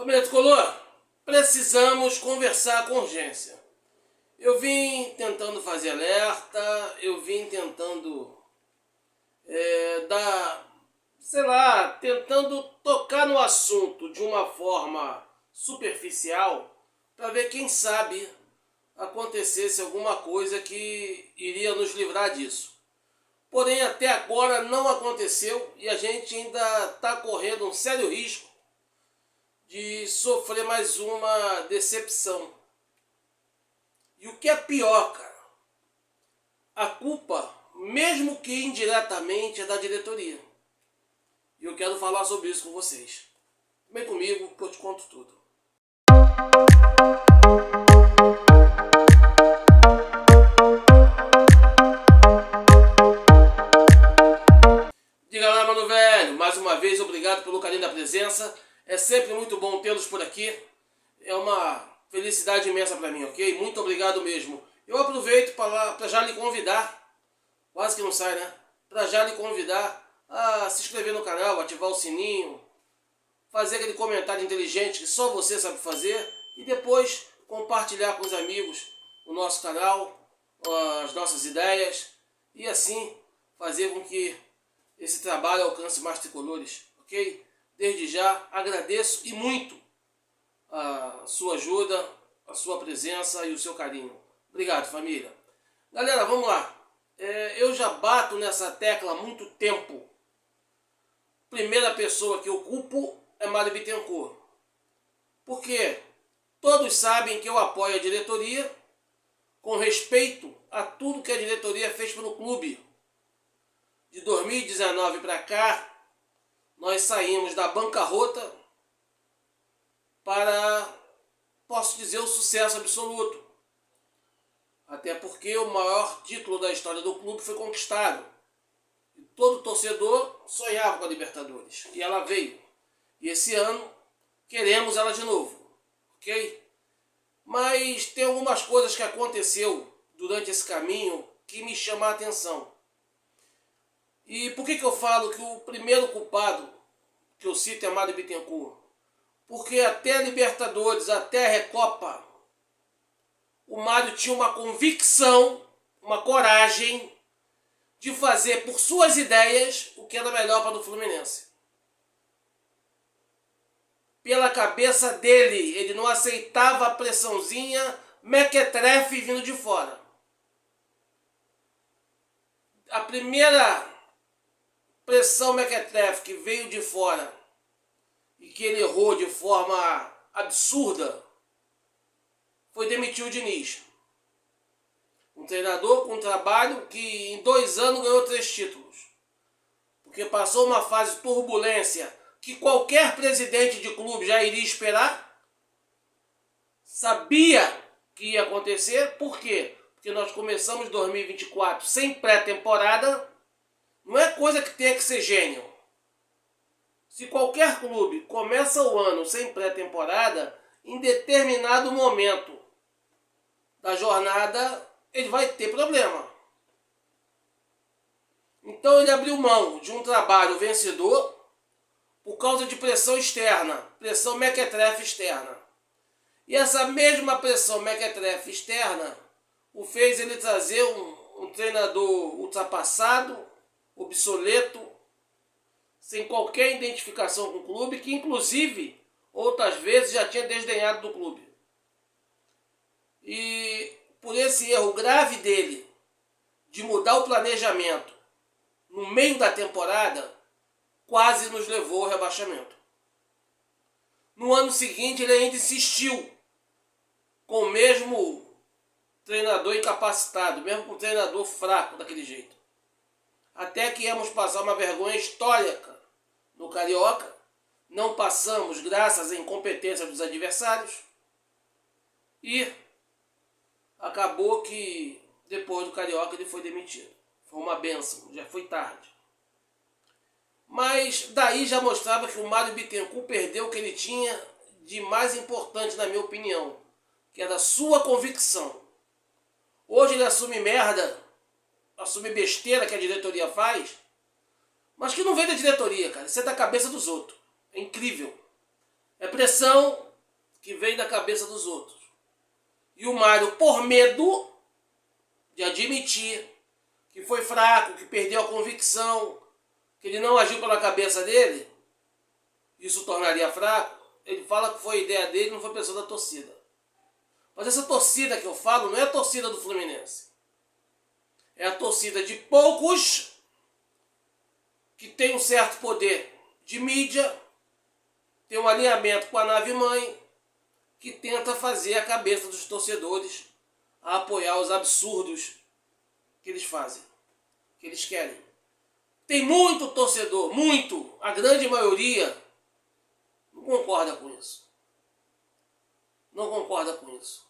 Família Tricolor, precisamos conversar com urgência. Eu vim tentando fazer alerta, eu vim tentando tentando tocar no assunto de uma forma superficial para ver, quem sabe, acontecesse alguma coisa que iria nos livrar disso. Porém, até agora não aconteceu e a gente ainda está correndo um sério risco de sofrer mais uma decepção. E o que é pior, cara, a culpa, mesmo que indiretamente, é da diretoria. E eu quero falar sobre isso com vocês. Vem comigo que eu te conto tudo. Diga lá, mano velho, mais uma vez obrigado pelo carinho da presença. É sempre muito bom tê-los por aqui. É uma felicidade imensa para mim, ok? Muito obrigado mesmo. Eu aproveito para já lhe convidar, quase que não sai, né? Para já lhe convidar a se inscrever no canal, ativar o sininho, fazer aquele comentário inteligente que só você sabe fazer e depois compartilhar com os amigos o nosso canal, as nossas ideias e assim fazer com que esse trabalho alcance mais tricolores, ok? Desde já agradeço e muito a sua ajuda, a sua presença e o seu carinho. Obrigado, família. Galera, vamos lá. Eu já bato nessa tecla há muito tempo. Primeira pessoa que eu culpo é Mário Bittencourt. Porque todos sabem que eu apoio a diretoria com respeito a tudo que a diretoria fez pelo clube. De 2019 para cá, nós saímos da bancarrota para, posso dizer, o sucesso absoluto. Até porque o maior título da história do clube foi conquistado. E todo torcedor sonhava com a Libertadores. E ela veio. E esse ano queremos ela de novo. Ok? Mas tem algumas coisas que aconteceu durante esse caminho que me chamam a atenção. E por que eu falo que o primeiro culpado que eu cito é Mário Bittencourt? Porque até a Libertadores, até a Recopa, o Mário tinha uma convicção, uma coragem de fazer por suas ideias o que era melhor para o Fluminense. Pela cabeça dele, ele não aceitava a pressãozinha mequetrefe vindo de fora. A primeira pressão mequetrefe que veio de fora e que ele errou de forma absurda foi demitir o Diniz. Um treinador com um trabalho que em 2 anos ganhou 3 títulos. Porque passou uma fase de turbulência que qualquer presidente de clube já iria esperar. Sabia que ia acontecer. Por quê? Porque nós começamos 2024 sem pré-temporada. Não é coisa que tenha que ser gênio. Se qualquer clube começa o ano sem pré-temporada, em determinado momento da jornada, ele vai ter problema. Então ele abriu mão de um trabalho vencedor por causa de pressão externa, pressão mequetrefe externa. E essa mesma pressão mequetrefe externa o fez ele trazer um treinador ultrapassado, obsoleto, sem qualquer identificação com o clube, que inclusive outras vezes já tinha desdenhado do clube. E por esse erro grave dele de mudar o planejamento no meio da temporada, quase nos levou ao rebaixamento. No ano seguinte ele ainda insistiu com o mesmo treinador incapacitado, mesmo com o treinador fraco daquele jeito. Até que íamos passar uma vergonha histórica no Carioca. Não passamos graças à incompetência dos adversários. E acabou que depois do Carioca ele foi demitido. Foi uma bênção, já foi tarde. Mas daí já mostrava que o Mário Bittencourt perdeu o que ele tinha de mais importante, na minha opinião, que era a sua convicção. Hoje ele assume merda, assume besteira que a diretoria faz, mas que não vem da diretoria, cara. Isso é da cabeça dos outros. É incrível. É pressão que vem da cabeça dos outros. E o Mário, por medo de admitir que foi fraco, que perdeu a convicção, que ele não agiu pela cabeça dele, isso o tornaria fraco, ele fala que foi ideia dele, não foi pressão da torcida. Mas essa torcida que eu falo não é a torcida do Fluminense. É a torcida de poucos que tem um certo poder de mídia, tem um alinhamento com a nave-mãe, que tenta fazer a cabeça dos torcedores a apoiar os absurdos que eles fazem, que eles querem. Tem muito torcedor, muito, a grande maioria, não concorda com isso. Não concorda com isso.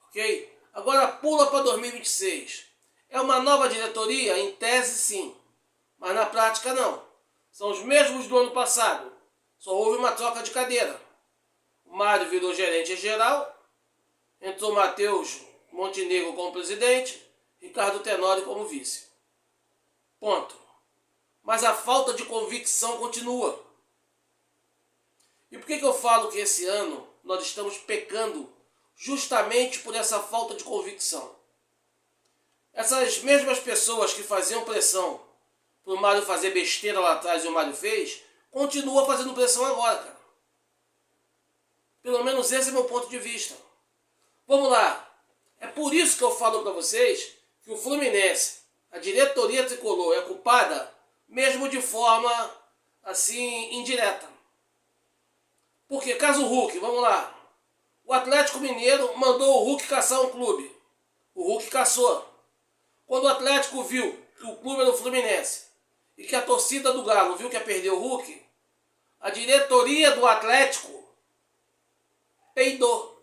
Ok? Agora pula para 2026. É uma nova diretoria? Em tese sim, mas na prática não. São os mesmos do ano passado. Só houve uma troca de cadeira. O Mário virou gerente geral, entrou Matheus Montenegro como presidente, Ricardo Tenório como vice. Ponto. Mas a falta de convicção continua. E por que eu falo que esse ano nós estamos pecando justamente por essa falta de convicção? Essas mesmas pessoas que faziam pressão para o Mário fazer besteira lá atrás e o Mário fez, continuam fazendo pressão agora, cara. Pelo menos esse é meu ponto de vista. Vamos lá. É por isso que eu falo para vocês que o Fluminense, a diretoria tricolor, é culpada, mesmo de forma assim indireta. Porque caso Hulk, vamos lá. O Atlético Mineiro mandou o Hulk caçar um clube. O Hulk caçou. Quando o Atlético viu que o clube era o Fluminense e que a torcida do Galo viu que ia perder o Hulk, a diretoria do Atlético peidou.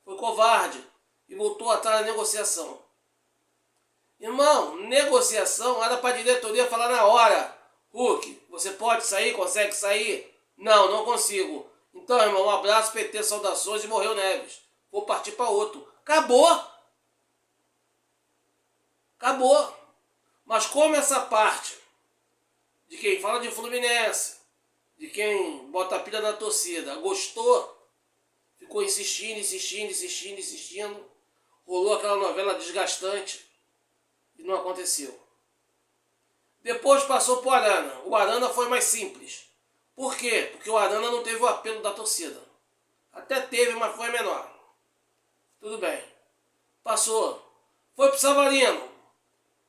Foi covarde e voltou atrás da negociação. Irmão, negociação era para a diretoria falar na hora. Hulk, você pode sair? Consegue sair? Não, não consigo. Então, irmão, um abraço, PT, saudações e morreu Neves. Vou partir para outro. Acabou. Acabou. Mas como essa parte de quem fala de Fluminense, de quem bota a pilha na torcida, gostou, ficou insistindo, rolou aquela novela desgastante e não aconteceu. Depois passou para o Arana. O Arana foi mais simples. Por quê? Porque o Arana não teve o apelo da torcida. Até teve, mas foi menor. Tudo bem. Passou. Foi para o Savarino.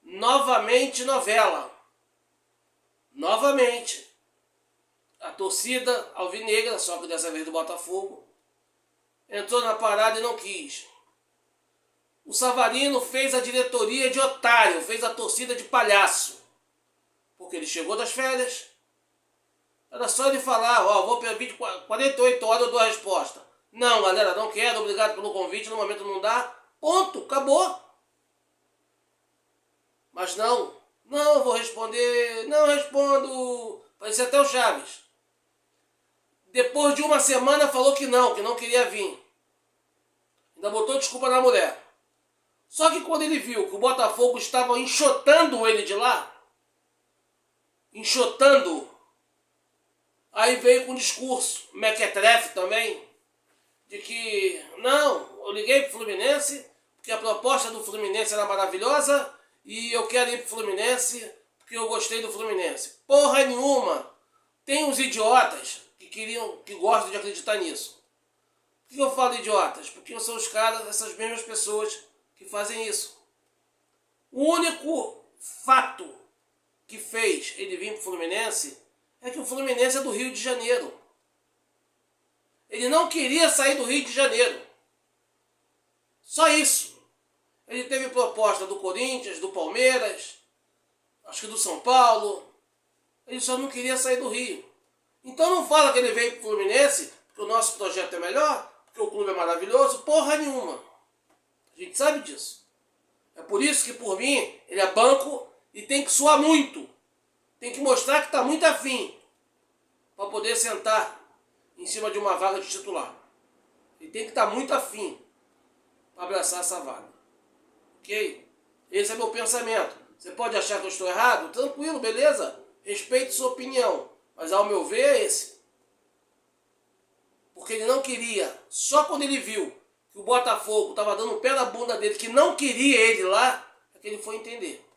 Novamente novela. Novamente. A torcida alvinegra, só que dessa vez do Botafogo, entrou na parada e não quis. O Savarino fez a diretoria de otário, fez a torcida de palhaço. Porque ele chegou das férias, era só ele falar, ó, vou pedir 48 horas eu dou a resposta. Não, galera, não quero, obrigado pelo convite, no momento não dá. Ponto, acabou. Mas não vou responder, não respondo. Parecia até o Chaves. Depois de uma semana falou que não queria vir. Ainda botou desculpa na mulher. Só que quando ele viu que o Botafogo estava enxotando ele de lá, aí veio com um discurso, mequetrefe também, de que, não, eu liguei pro Fluminense, porque a proposta do Fluminense era maravilhosa, e eu quero ir pro Fluminense, porque eu gostei do Fluminense. Porra nenhuma! Tem uns idiotas que gostam de acreditar nisso. Por que eu falo idiotas? Porque são os caras, essas mesmas pessoas que fazem isso. O único fato que fez ele vir pro Fluminense é que o Fluminense é do Rio de Janeiro. Ele não queria sair do Rio de Janeiro. Só isso. Ele teve proposta do Corinthians, do Palmeiras, acho que do São Paulo. Ele só não queria sair do Rio. Então não fala que ele veio pro Fluminense porque o nosso projeto é melhor, porque o clube é maravilhoso. Porra nenhuma. A gente sabe disso. É por isso que, por mim, ele é banco e tem que suar muito. Tem que mostrar que está muito afim para poder sentar em cima de uma vaga de titular. Ele tem que estar muito afim para abraçar essa vaga. Ok? Esse é meu pensamento. Você pode achar que eu estou errado? Tranquilo, beleza? Respeito sua opinião. Mas ao meu ver é esse. porque ele não queria. Só quando ele viu que o Botafogo estava dando um pé na bunda dele, que não queria ele lá, é que ele foi entender.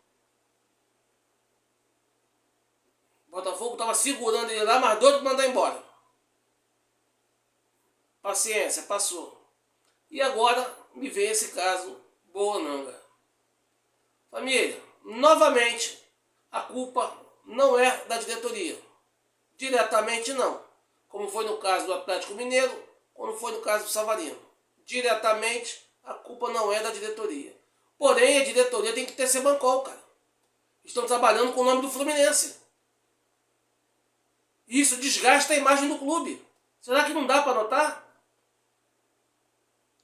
O Botafogo estava segurando ele lá, mas doido para mandar embora. Paciência, passou. E agora me vem esse caso Boananga. Família, novamente, a culpa não é da diretoria. Diretamente não. Como foi no caso do Atlético Mineiro, como foi no caso do Savarino. Diretamente, a culpa não é da diretoria. Porém, a diretoria tem que ter seu bancol, cara. Estão trabalhando com o nome do Fluminense. Isso desgasta a imagem do clube. Será que não dá para notar?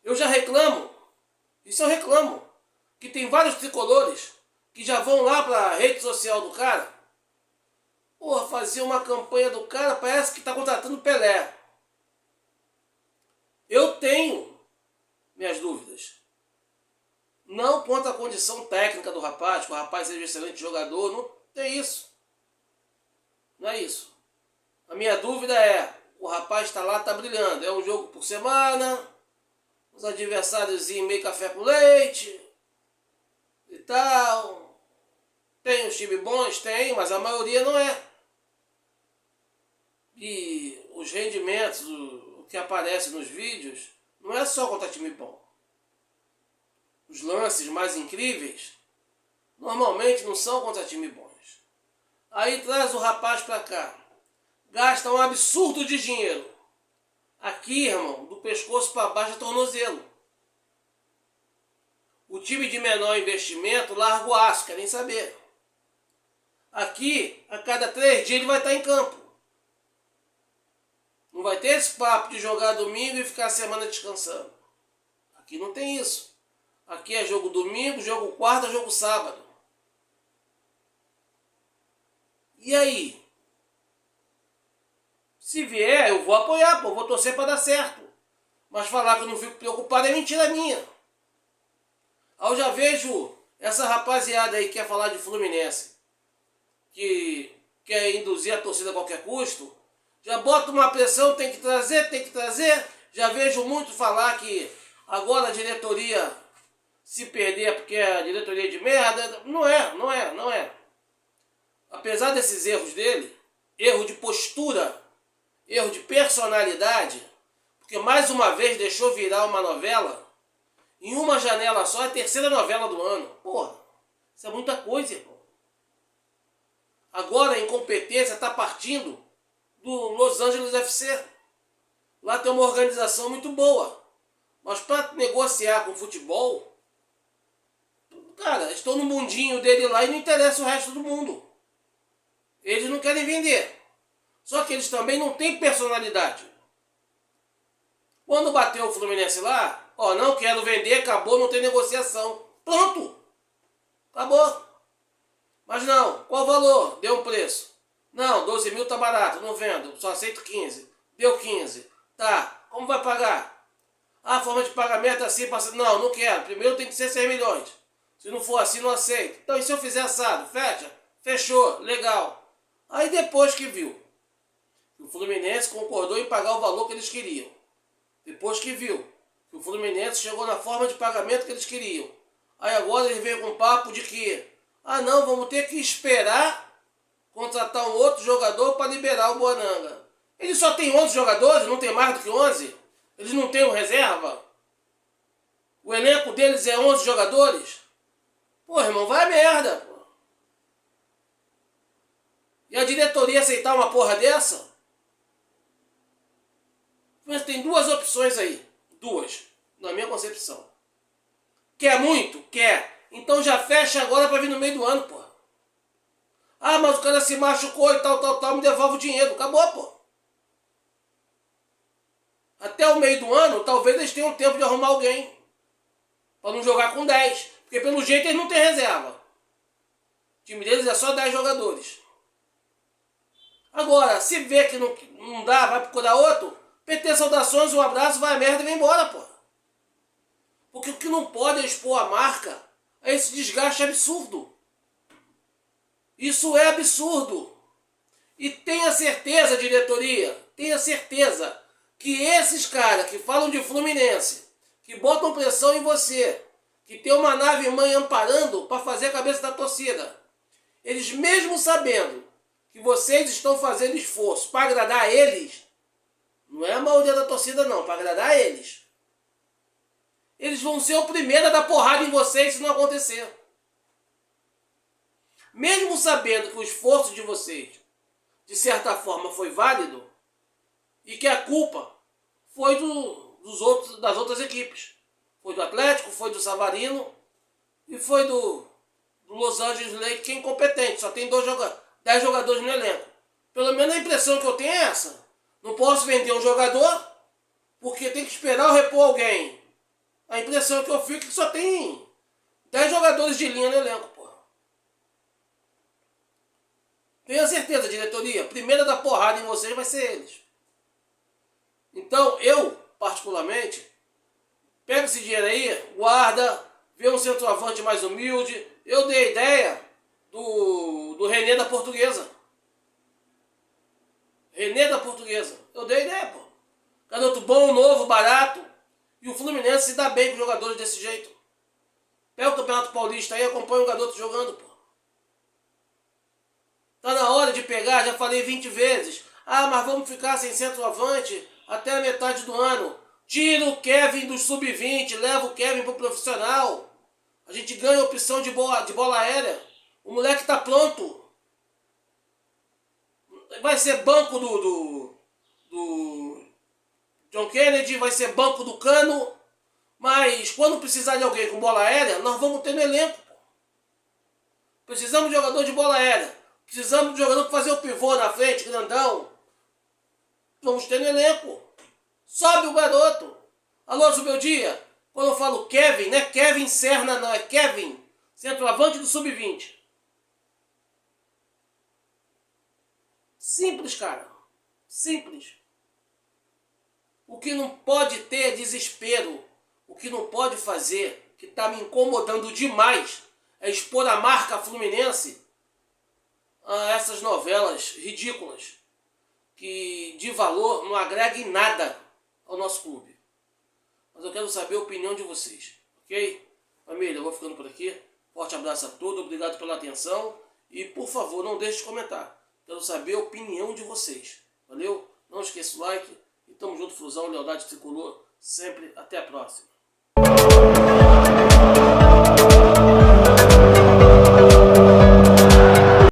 Eu já reclamo, isso eu reclamo, que tem vários tricolores que já vão lá para a rede social do cara. Porra, fazer uma campanha do cara, parece que está contratando Pelé. Eu tenho minhas dúvidas. Não quanto à condição técnica do rapaz, que o rapaz seja um excelente jogador, não tem isso. Não é isso. A minha dúvida é, o rapaz está lá, está brilhando, é um jogo por semana, os adversários meio café com leite e tal. Tem os times bons? Tem, mas a maioria não é. E os rendimentos, o que aparece nos vídeos, não é só contra time bom. Os lances mais incríveis, normalmente não são contra time bons. Aí traz o rapaz pra cá, gasta um absurdo de dinheiro. Aqui, irmão, do pescoço para baixo é tornozelo. O time de menor investimento larga o aço, quer nem saber. Aqui, a cada 3 dias ele vai estar em campo. Não vai ter esse papo de jogar domingo e ficar a semana descansando. Aqui não tem isso. Aqui é jogo domingo, jogo quarta, jogo sábado. E aí? Se vier, eu vou apoiar, pô, vou torcer para dar certo. Mas falar que eu não fico preocupado é mentira minha. Aí eu já vejo essa rapaziada aí que quer falar de Fluminense, que quer induzir a torcida a qualquer custo, já bota uma pressão, tem que trazer, tem que trazer. Já vejo muito falar que agora a diretoria se perder porque é a diretoria de merda. Não é. Apesar desses erros dele, erro de postura, erro de personalidade, porque mais uma vez deixou virar uma novela, em uma janela só, é a 3ª novela do ano. Porra, isso é muita coisa, irmão. Agora a incompetência está partindo do Los Angeles FC. Lá tem uma organização muito boa. Mas para negociar com futebol, cara, estão no mundinho dele lá e não interessa o resto do mundo. Eles não querem vender. Só que eles também não têm personalidade. Quando bateu o Fluminense lá, ó, não quero vender, acabou, não tem negociação. Pronto. Acabou. Mas não, qual o valor? Deu um preço. Não, 12 mil tá barato, não vendo, só aceito 15. Deu 15. Tá, como vai pagar? Ah, forma de pagamento assim, passa... Não quero, primeiro tem que ser 6 milhões. Se não for assim, não aceito. Então, e se eu fizer assado? Fecha? Fechou, legal. Aí depois que viu, o Fluminense concordou em pagar o valor que eles queriam. Depois que viu que o Fluminense chegou na forma de pagamento que eles queriam. Aí agora ele veio com um papo de que, ah não, vamos ter que esperar contratar um outro jogador para liberar o Boananga. Ele só tem 11 jogadores, não tem mais do que 11? Eles não têm um reserva? O elenco deles é 11 jogadores? Pô, irmão, vai a merda, pô. E a diretoria aceitar uma porra dessa? Mas tem 2 opções aí. 2, na minha concepção. Quer muito? Quer. Então já fecha agora para vir no meio do ano, pô. Ah, mas o cara se machucou e tal, me devolve o dinheiro. Acabou, pô. Até o meio do ano, talvez eles tenham tempo de arrumar alguém. Para não jogar com 10. Porque pelo jeito eles não têm reserva. O time deles é só 10 jogadores. Agora, se vê que não dá, vai procurar outro, PT saudações, um abraço, vai a merda e vem embora, pô. Porque o que não pode é expor a marca a esse desgaste absurdo. Isso é absurdo. E tenha certeza, diretoria, tenha certeza, que esses caras que falam de Fluminense, que botam pressão em você, que tem uma nave mãe amparando para fazer a cabeça da torcida, eles mesmo sabendo que vocês estão fazendo esforço para agradar eles, não é a maioria da torcida não, para agradar eles, eles vão ser o primeiro a dar porrada em vocês se não acontecer. Mesmo sabendo que o esforço de vocês, de certa forma, foi válido, e que a culpa foi das outras equipes. Foi do Atlético, foi do Savarino e foi do Los Angeles Lakers, que é incompetente. Só tem 10 jogadores no elenco. Pelo menos a impressão que eu tenho é essa. Não posso vender um jogador porque tem que esperar eu repor alguém. A impressão que eu fico é que só tem 10 jogadores de linha no elenco, pô. Tenho certeza, diretoria. A primeira da porrada em vocês vai ser eles. Então, eu, particularmente, pego esse dinheiro aí, guarda, vê um centroavante mais humilde. Eu dei a ideia do René da Portuguesa. René da Portuguesa. Eu dei a ideia, pô. Garoto bom, novo, barato. E o Fluminense se dá bem com jogadores desse jeito. Pega o Campeonato Paulista aí e acompanha o garoto jogando, pô. Tá na hora de pegar, já falei 20 vezes. Ah, mas vamos ficar sem centroavante até a metade do ano. Tira o Kevin do sub-20, leva o Kevin pro profissional. A gente ganha opção de bola aérea. O moleque tá pronto. Vai ser banco do John Kennedy, vai ser banco do Cano. Mas quando precisar de alguém com bola aérea, nós vamos ter no elenco. Precisamos de jogador de bola aérea. Precisamos de jogador para fazer o pivô na frente, grandão. Vamos ter no elenco. Sobe o garoto. Alô, Zubeldia. Quando eu falo Kevin, não é Kevin Serna, não. É Kevin, centroavante do sub-20. Simples, cara. Simples. O que não pode ter é desespero. O que não pode fazer, que está me incomodando demais, é expor a marca Fluminense a essas novelas ridículas que de valor não agrega em nada ao nosso clube. Mas eu quero saber a opinião de vocês, ok? Família, eu vou ficando por aqui. Forte abraço a todos, obrigado pela atenção e por favor não deixe de comentar. Quero saber a opinião de vocês. Valeu? Não esqueça o like e tamo junto, Flusão, lealdade tricolor, sempre. Até a próxima.